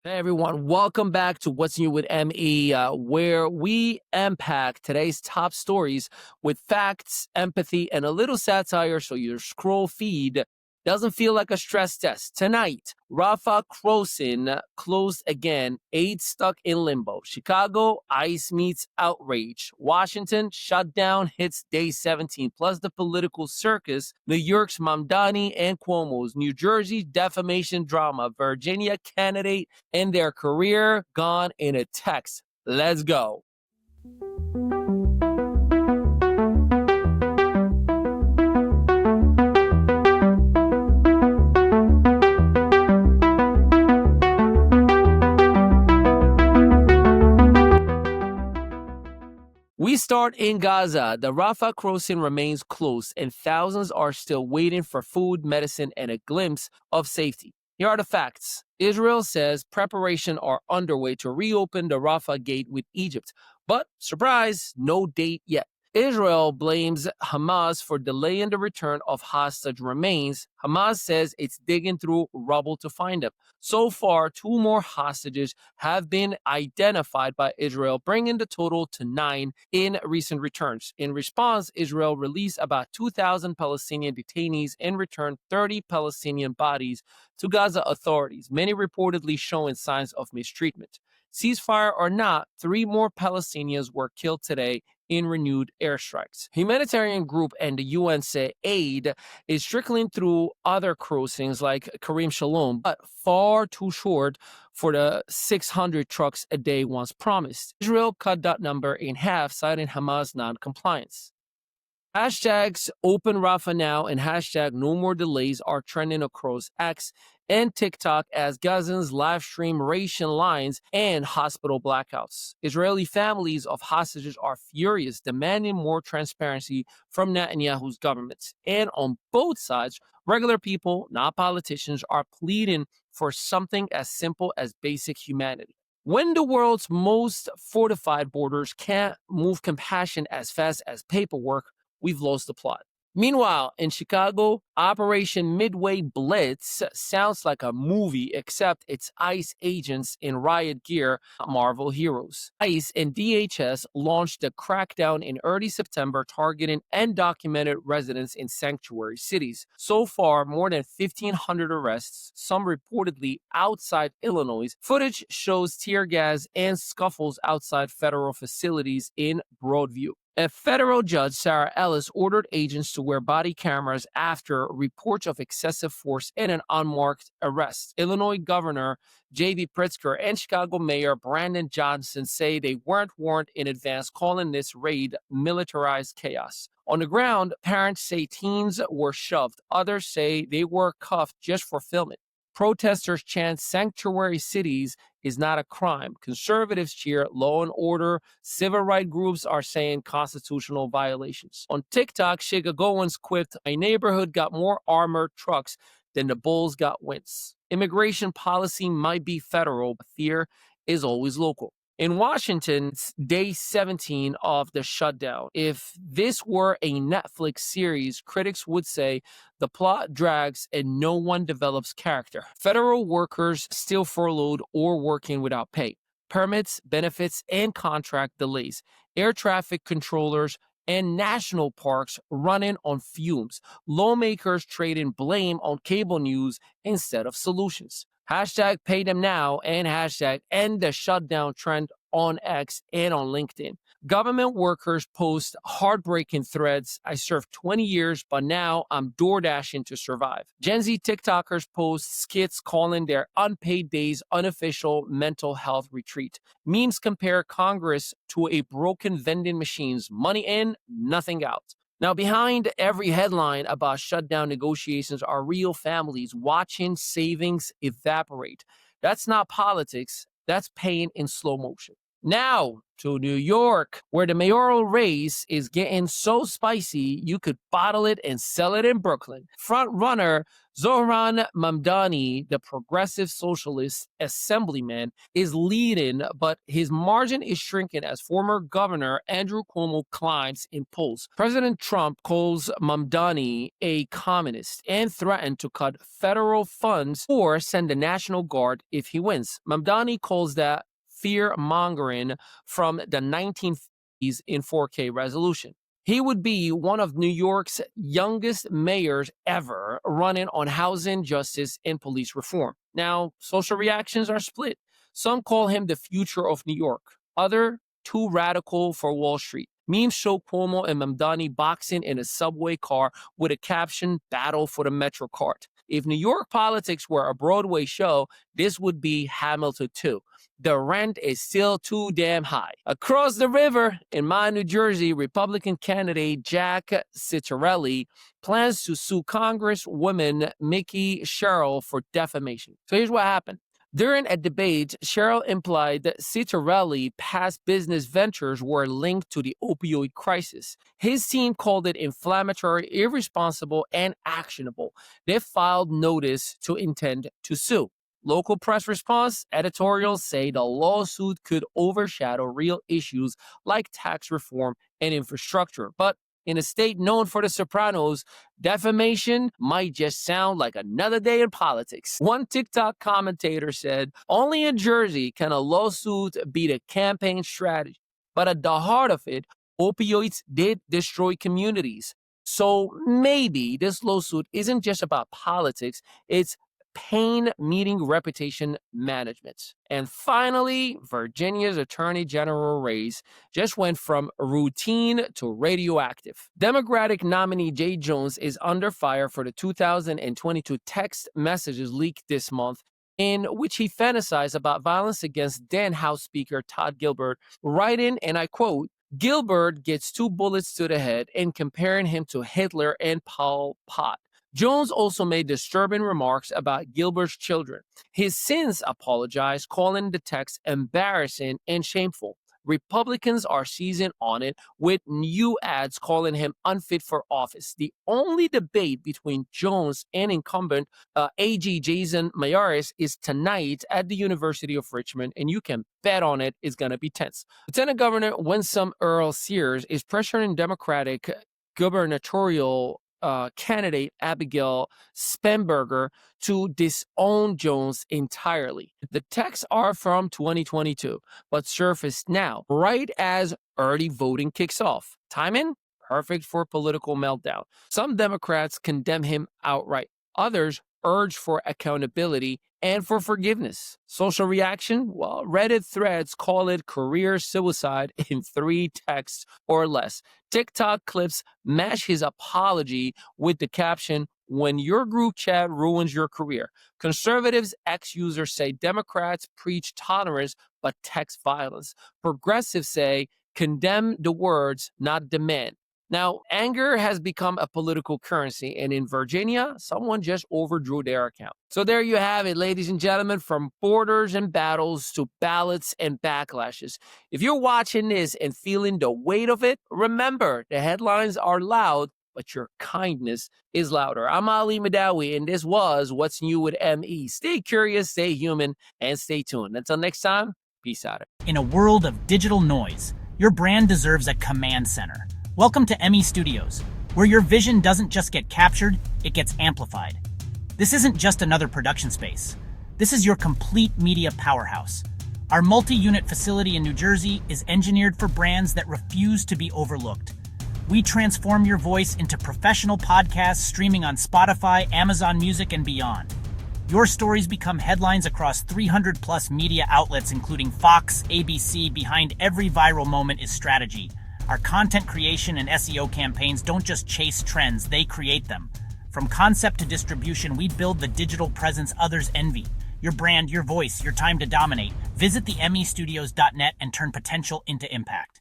Hey everyone, welcome back to What's New with ME, where we unpack today's top stories with facts, empathy, and a little satire so your scroll feed doesn't feel like a stress test. Tonight, Rafah crossing closed again, aid stuck in limbo. Chicago, ICE meets outrage. Washington, shutdown hits day 17, plus the political circus. New York's Mamdani and Cuomo's. New Jersey, defamation drama. Virginia, candidate and their career gone in a text. Let's go. We start in Gaza. The Rafah crossing remains closed, and thousands are still waiting for food, medicine, and a glimpse of safety. Here are the facts. Israel says preparations are underway to reopen the Rafah gate with Egypt, but surprise, no date yet. Israel blames Hamas for delaying the return of hostage remains. Hamas says it's digging through rubble to find them. So far, 2 more hostages have been identified by Israel, bringing the total to 9 in recent returns. In response, Israel released about 2,000 Palestinian detainees and returned 30 Palestinian bodies to Gaza authorities, many reportedly showing signs of mistreatment. Ceasefire or not, 3 more Palestinians were killed today in renewed airstrikes. Humanitarian group and the UN say aid is trickling through other crossings like Karim Shalom, but far too short for the 600 trucks a day once promised. Israel cut that number in half, citing Hamas non-compliance. Hashtags Open Rafah Now and hashtag No More Delays are trending across X and TikTok as Gazans live stream ration lines and hospital blackouts. Israeli families of hostages are furious, demanding more transparency from Netanyahu's government. And on both sides, regular people, not politicians, are pleading for something as simple as basic humanity. When the world's most fortified borders can't move compassion as fast as paperwork, we've lost the plot. Meanwhile, in Chicago, Operation Midway Blitz sounds like a movie, except it's ICE agents in riot gear, Marvel heroes. ICE and DHS launched a crackdown in early September targeting undocumented residents in sanctuary cities. So far, more than 1,500 arrests, some reportedly outside Illinois. Footage shows tear gas and scuffles outside federal facilities in Broadview. A federal judge, Sarah Ellis, ordered agents to wear body cameras after reports of excessive force and an unmarked arrest. Illinois Governor J.B. Pritzker and Chicago Mayor Brandon Johnson say they weren't warned in advance, calling this raid militarized chaos. On the ground, parents say teens were shoved. Others say they were cuffed just for filming. Protesters chant sanctuary cities is not a crime. Conservatives cheer law and order. Civil rights groups are saying constitutional violations. On TikTok, Chicagoans quipped, "My neighborhood got more armored trucks than the Bulls got wins." Immigration policy might be federal, but fear is always local. In Washington, it's day 17 of the shutdown. If this were a Netflix series, critics would say the plot drags and no one develops character. Federal workers still furloughed or working without pay. Permits, benefits, and contract delays. Air traffic controllers and national parks running on fumes. Lawmakers trading blame on cable news instead of solutions. Hashtag pay them now and hashtag end the shutdown trend on X and on LinkedIn. Government workers post heartbreaking threads. I served 20 years, but now I'm door dashing to survive. Gen Z TikTokers post skits calling their unpaid days unofficial mental health retreat. Memes compare Congress to a broken vending machines. Money in, nothing out. Now, behind every headline about shutdown negotiations are real families watching savings evaporate. That's not politics, that's pain in slow motion. Now to New York, where the mayoral race is getting so spicy you could bottle it and sell it in Brooklyn. Front runner Zohran Mamdani, the progressive socialist assemblyman, is leading, but his margin is shrinking as former governor Andrew Cuomo climbs in polls. President Trump calls Mamdani a communist and threatened to cut federal funds or send the National Guard if he wins. Mamdani calls that fear-mongering from the 1950s in 4K resolution. He would be one of New York's youngest mayors ever, running on housing, justice, and police reform. Now, social reactions are split. Some call him the future of New York. Other, too radical for Wall Street. Memes show Cuomo and Mamdani boxing in a subway car with a caption, "Battle for the Metro Cart." If New York politics were a Broadway show, this would be Hamilton 2. The rent is still too damn high. Across the river, in my New Jersey, Republican candidate Jack Ciattarelli plans to sue Congresswoman Mickey Sherrill for defamation. So here's what happened. During a debate, Sherrill implied that Ciattarelli's past business ventures were linked to the opioid crisis. His team called it inflammatory, irresponsible, and actionable. They filed notice to intend to sue. Local press response, editorials say the lawsuit could overshadow real issues like tax reform and infrastructure. But in a state known for The Sopranos, defamation might just sound like another day in politics. One TikTok commentator said, "Only in Jersey can a lawsuit beat a campaign strategy. But at the heart of it, opioids did destroy communities. So maybe this lawsuit isn't just about politics, it's pain meeting reputation management." And finally, Virginia's Attorney General race just went from routine to radioactive. Democratic nominee Jay Jones is under fire for the 2022 text messages leaked this month, in which he fantasized about violence against then House Speaker Todd Gilbert, writing, and I quote, "Gilbert gets 2 bullets to the head," and comparing him to Hitler and Pol Pot. Jones also made disturbing remarks about Gilbert's children. He's since apologized, calling the text embarrassing and shameful. Republicans are seizing on it, with new ads calling him unfit for office. The only debate between Jones and incumbent AG Jason Mayaris is tonight at the University of Richmond, and you can bet on it, it's going to be tense. Lieutenant Governor Winsome Earl Sears is pressuring Democratic gubernatorial candidate Abigail Spanberger to disown Jones entirely. The texts are from 2022, but surfaced now, right as early voting kicks off. Timing? Perfect for political meltdown. Some Democrats condemn him outright. Others urge for accountability and for forgiveness. Social reaction? Well, Reddit threads call it career suicide in 3 texts or less. TikTok clips match his apology with the caption, "When your group chat ruins your career." Conservatives ex-users say Democrats preach tolerance but text violence. Progressives say condemn the words, not demand. Now, anger has become a political currency, and in Virginia, someone just overdrew their account. So there you have it, ladies and gentlemen, from borders and battles to ballots and backlashes. If you're watching this and feeling the weight of it, remember, the headlines are loud, but your kindness is louder. I'm Ali Mehdaoui, and this was What's New with ME. Stay curious, stay human, and stay tuned. Until next time, peace out. In a world of digital noise, your brand deserves a command center. Welcome to ME Studios, where your vision doesn't just get captured, it gets amplified. This isn't just another production space. This is your complete media powerhouse. Our multi-unit facility in New Jersey is engineered for brands that refuse to be overlooked. We transform your voice into professional podcasts streaming on Spotify, Amazon Music, and beyond. Your stories become headlines across 300+ media outlets, including Fox, ABC. Behind every viral moment is strategy. Our content creation and SEO campaigns don't just chase trends, they create them. From concept to distribution, we build the digital presence others envy. Your brand, your voice, your time to dominate. Visit the mestudios.net and turn potential into impact.